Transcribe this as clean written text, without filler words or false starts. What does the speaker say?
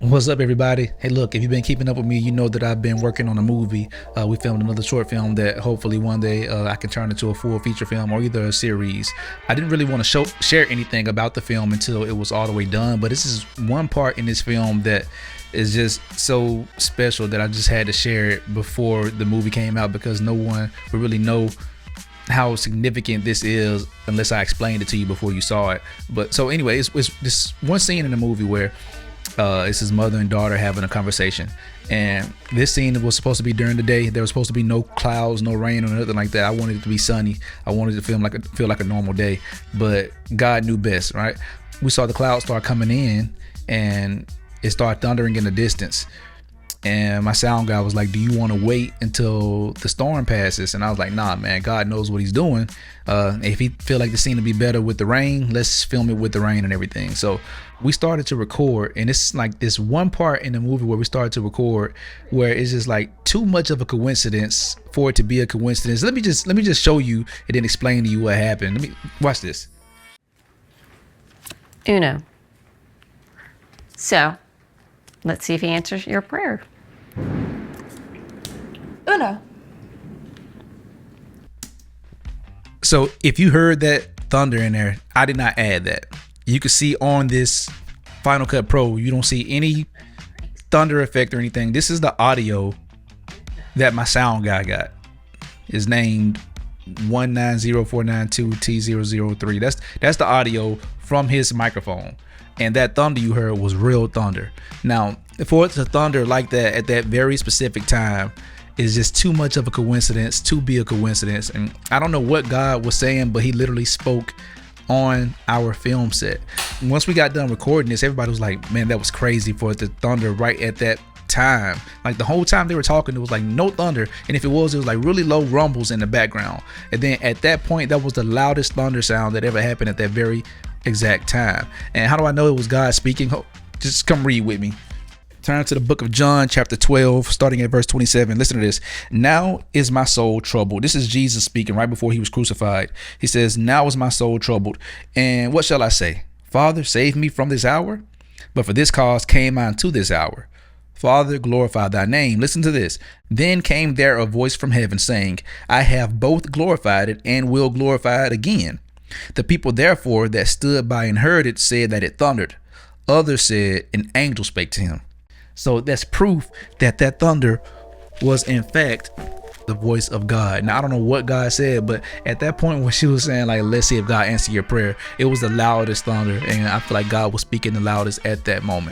What's up, everybody? Hey, look, if you've been keeping up with me, you know that I've been working on a movie. We filmed another short film that hopefully one day I can turn into a full feature film or either a series. I didn't really want to share anything about the film until it was all the way done, but this is one part in this film that is just so special that I just had to share it before the movie came out because no one would really know how significant this is unless I explained it to you before you saw it. But so anyway, it's this one scene in the movie where it's his mother and daughter having a conversation, and this scene was supposed to be during the day. There was supposed to be no clouds, no rain, or nothing like that. I wanted it to be sunny. I wanted it to feel like a normal day, but God knew best, right? We saw the clouds start coming in, and it started thundering in the distance. And my sound guy was like, "Do you want to wait until the storm passes?" And I was like, "Nah, man. God knows what He's doing. If He feel like the scene to be better with the rain, let's film it with the rain and everything." So we started to record, and it's like this one part in the movie where we started to record, where it's just like too much of a coincidence for it to be a coincidence. Let me just show you and then explain to you what happened. Let me watch this. Uno. So, let's see if he answers your prayer. Uno. So if you heard that thunder in there, I did not add that. You can see on this Final Cut Pro, you don't see any thunder effect or anything. This is the audio that my sound guy got. Is named 190492T003. That's the audio from his microphone. And that thunder you heard was real thunder. Now, for it to thunder like that at that very specific time is just too much of a coincidence to be a coincidence. And I don't know what God was saying, but He literally spoke on our film set. Once we got done recording this, everybody was like, "Man, that was crazy for it to thunder right at that time." Like the whole time they were talking, there was like no thunder, and if it was like really low rumbles in the background. And then at that point, that was the loudest thunder sound that ever happened at that very exact time. And how do I know it was God speaking? Just come read with me. Turn to the book of John, chapter 12, starting at verse 27. Listen to this. "Now is my soul troubled." This is Jesus speaking right before He was crucified. He says, "Now is my soul troubled. And what shall I say? Father, save me from this hour? But for this cause came I unto this hour. Father, glorify thy name." Listen to this. "Then came there a voice from heaven saying, I have both glorified it and will glorify it again. The people therefore that stood by and heard it said that it thundered. Others said, an angel spake to him." So that's proof that that thunder was in fact the voice of God. Now, I don't know what God said, but at that point when she was saying like, "Let's see if God answered your prayer," it was the loudest thunder. And I feel like God was speaking the loudest at that moment.